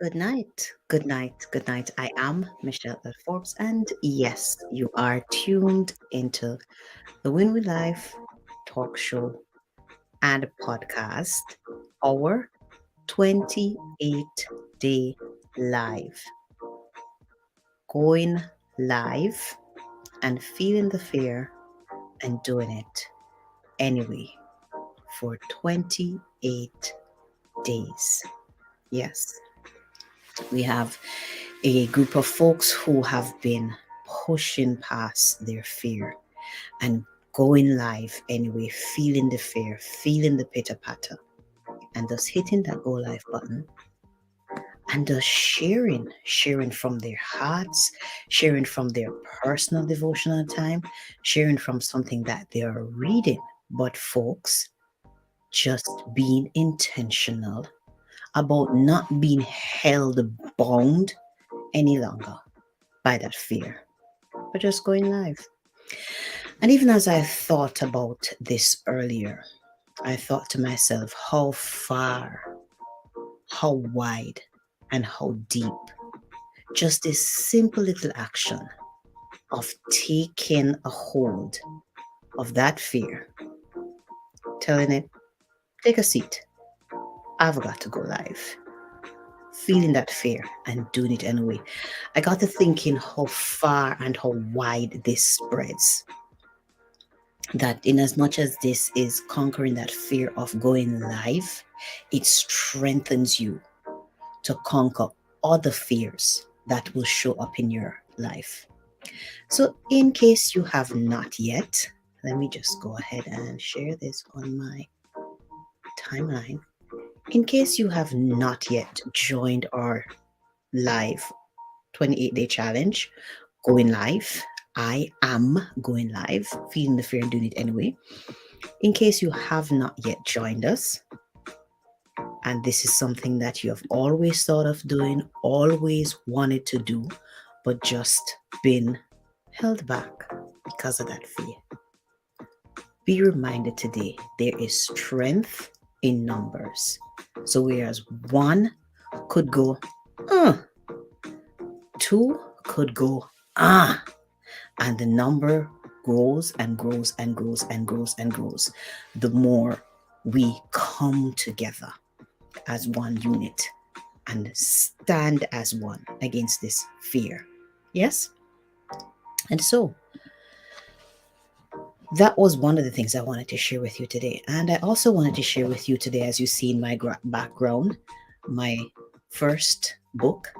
Good night. Good night. Good night. I am Michelle L. Forbes, and yes, you are tuned into the Win with Life talk show and podcast, our 28-day live. Going live and feeling the fear and doing it anyway for 28 days. Yes, we have a group of folks who have been pushing past their fear and going live anyway, feeling the fear, feeling the pitter patter, and just hitting that go live button and just sharing from their hearts, sharing from their personal devotional time, sharing from something that they are reading. But, folks, just being intentional about not being held bound any longer by that fear, but just going live. And even as I thought about this earlier, I thought to myself how far, how wide, and how deep just this simple little action of taking a hold of that fear, telling it, take a seat, I've got to go live. Feeling that fear and doing it anyway. I got to thinking how far and how wide this spreads. That in as much as this is conquering that fear of going live, it strengthens you to conquer other fears that will show up in your life. So, in case you have not yet, let me just go ahead and share this on my timeline. In case you have not yet joined our live 28-day challenge, going live, I am going live, feeling the fear and doing it anyway. In case you have not yet joined us, and this is something that you have always thought of doing, always wanted to do, but just been held back because of that fear, be reminded today there is strength in numbers. So, whereas one could go, two could go, and the number grows and grows and grows and grows and grows, the more we come together as one unit and stand as one against this fear. Yes? And so that was one of the things I wanted to share with you today. And I also wanted to share with you today, as you see in my background, my first book,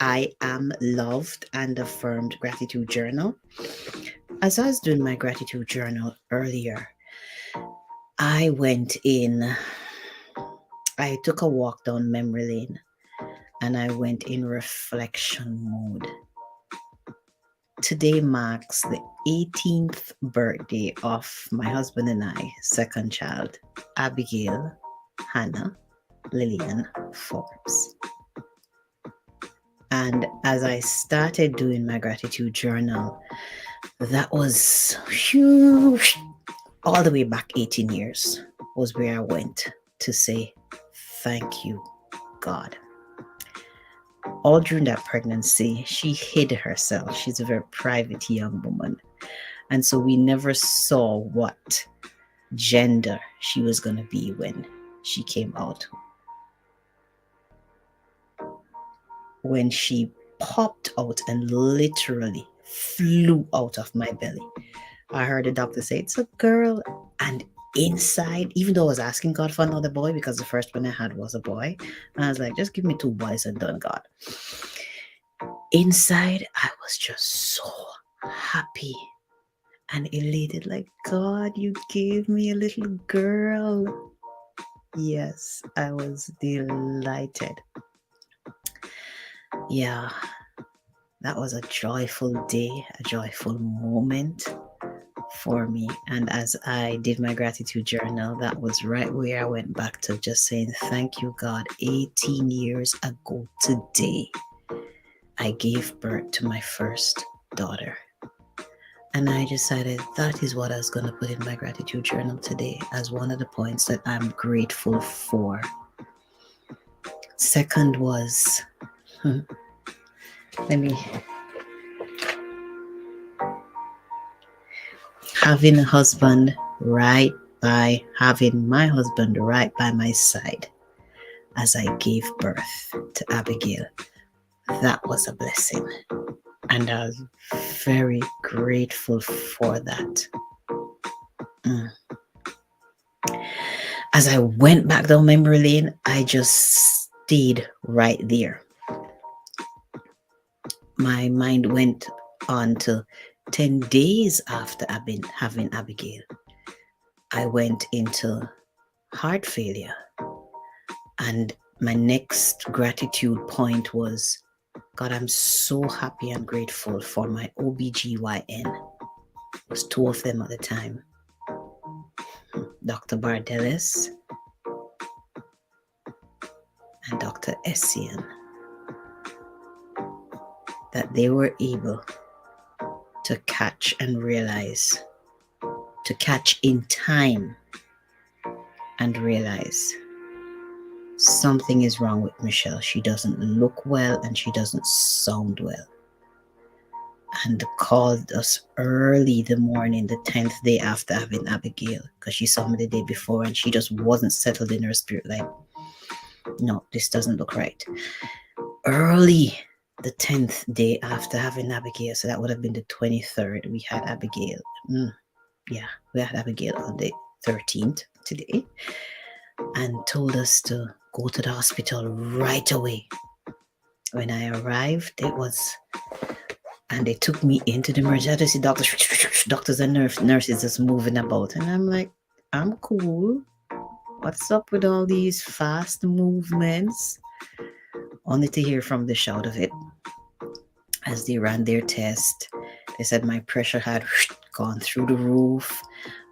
I Am Loved and Affirmed Gratitude Journal. As I was doing my gratitude journal earlier, I took a walk down memory lane and I went in reflection mode. Today marks the 18th birthday of my husband and I, second child, Abigail Hannah Lillian Forbes. And as I started doing my gratitude journal, that was huge. All the way back 18 years was where I went to say, thank you, God. All during that pregnancy, she hid herself. She's a very private young woman. And so we never saw what gender she was going to be when she came out. When she popped out and literally flew out of my belly, I heard the doctor say, it's a girl. And inside, even though I was asking God for another boy, because the first one I had was a boy, and I was like, just give me 2 boys and done, God. Inside, I was just so happy and elated, like, God, you gave me a little girl. Yes, I was delighted. Yeah, that was a joyful day, a joyful moment for me. And as I did my gratitude journal, that was right where I went back to just saying, thank you, God. 18 years ago today, I gave birth to my first daughter. And I decided that is what I was going to put in my gratitude journal today as one of the points that I'm grateful for. Second was Let me. Having a husband having my husband right by my side as I gave birth to Abigail, that was a blessing. And I was very grateful for that. Mm. As I went back down memory lane, I just stayed right there. My mind went on to 10 days after I've been having Abigail. I went into heart failure. And my next gratitude point was, God, I'm so happy and grateful for my OBGYN. It was two of them at the time. Dr. Bardelis and Dr. Essien. That they were able to catch and realize, to catch in time and realize something is wrong with Michelle. She doesn't look well and she doesn't sound well. And called us early the morning, the 10th day after having Abigail, because she saw me the day before and she just wasn't settled in her spirit. Like, no, this doesn't look right. Early the 10th day after having Abigail, so that would have been the 23rd, we had Abigail. Yeah, we had Abigail on the 13th today, and told us to go to the hospital right away. When I arrived, it was, and they took me into the emergency. Doctors and nurses just moving about, and I'm like, I'm cool. What's up with all these fast movements? Only to hear from the shout of it as they ran their test. They said my pressure had gone through the roof,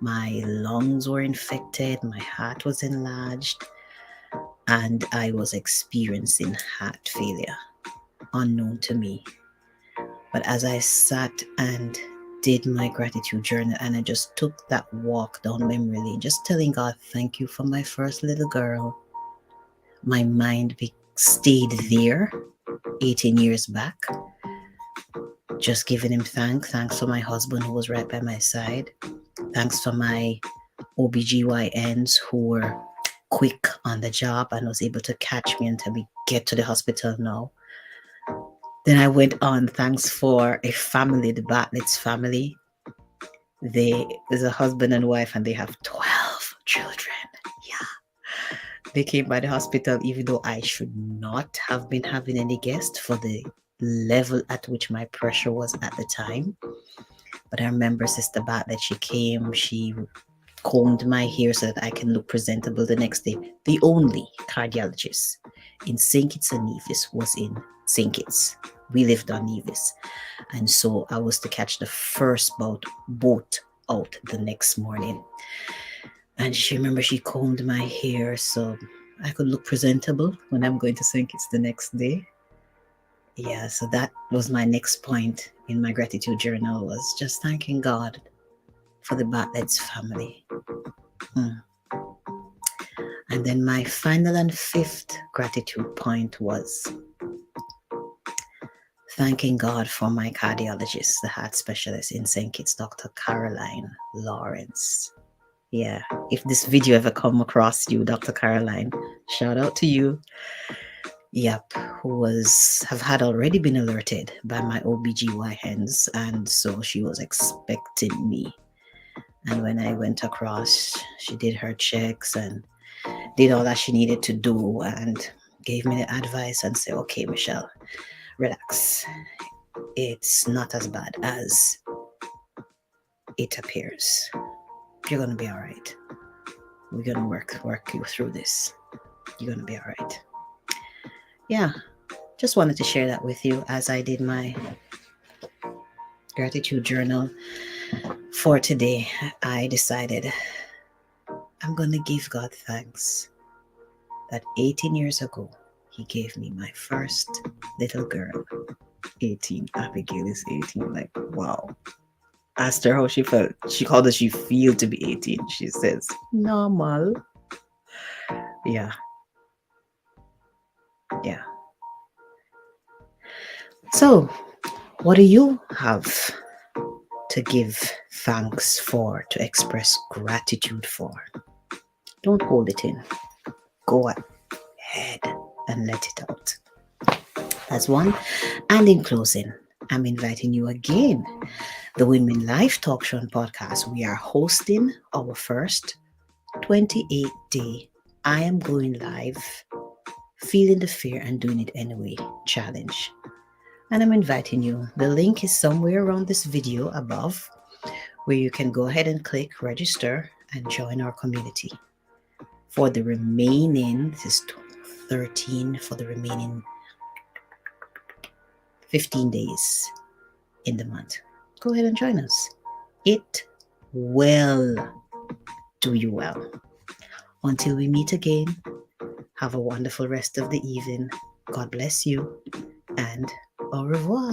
my lungs were infected, my heart was enlarged, and I was experiencing heart failure, unknown to me. But as I sat and did my gratitude journal, and I just took that walk down memory lane, just telling God, thank you for my first little girl. My mind stayed there 18 years back, just giving him thanks for my husband who was right by my side. Thanks for my OBGYNs who were quick on the job and was able to catch me until we get to the hospital now. Then I went on, thanks for a family, the Bartlett's family. There's a husband and wife and they have 12 children. Yeah. They came by the hospital even though I should not have been having any guests for the level at which my pressure was at the time. But I remember Sister Bartlett, she came, she combed my hair so that I can look presentable the next day. The only cardiologist in St. Kitts and Nevis was in St. Kitts. We lived on Nevis. And so I was to catch the first boat out the next morning. And she combed my hair so I could look presentable when I'm going to St. Kitts the next day. Yeah, so that was my next point in my gratitude journal, was just thanking God for the Bartlett's family. And then my final and fifth gratitude point was thanking God for my cardiologist, the heart specialist in St. Kitts, Dr. Caroline Lawrence. Yeah, if this video ever come across you, Dr. Caroline, shout out to you. Yep, who had already been alerted by my OBGYNs, and so she was expecting me. And when I went across, she did her checks and did all that she needed to do and gave me the advice and said, okay, Michelle, relax. It's not as bad as it appears. You're going to be all right. We're going to work you through this. You're going to be all right. Yeah, just wanted to share that with you as I did my gratitude journal for today. I decided I'm going to give God thanks that 18 years ago, He gave me my first little girl. 18. Abigail is 18. Like, wow. Asked her how she felt. How does she feel to be 18? She says, normal. Yeah. So, what do you have to give thanks for, to express gratitude for? Don't hold it in. Go ahead and let it out. That's one. And in closing, I'm inviting you again. The Women Life Talk Show and Podcast. We are hosting our first 28-day I Am Going Live, Feeling the Fear and Doing It Anyway challenge. And I'm inviting you. The link is somewhere around this video above, where you can go ahead and click register and join our community. For the remaining, this is 13, for the remaining 15 days in the month. Go ahead and join us. It will do you well. Until we meet again, have a wonderful rest of the evening. God bless you and au revoir.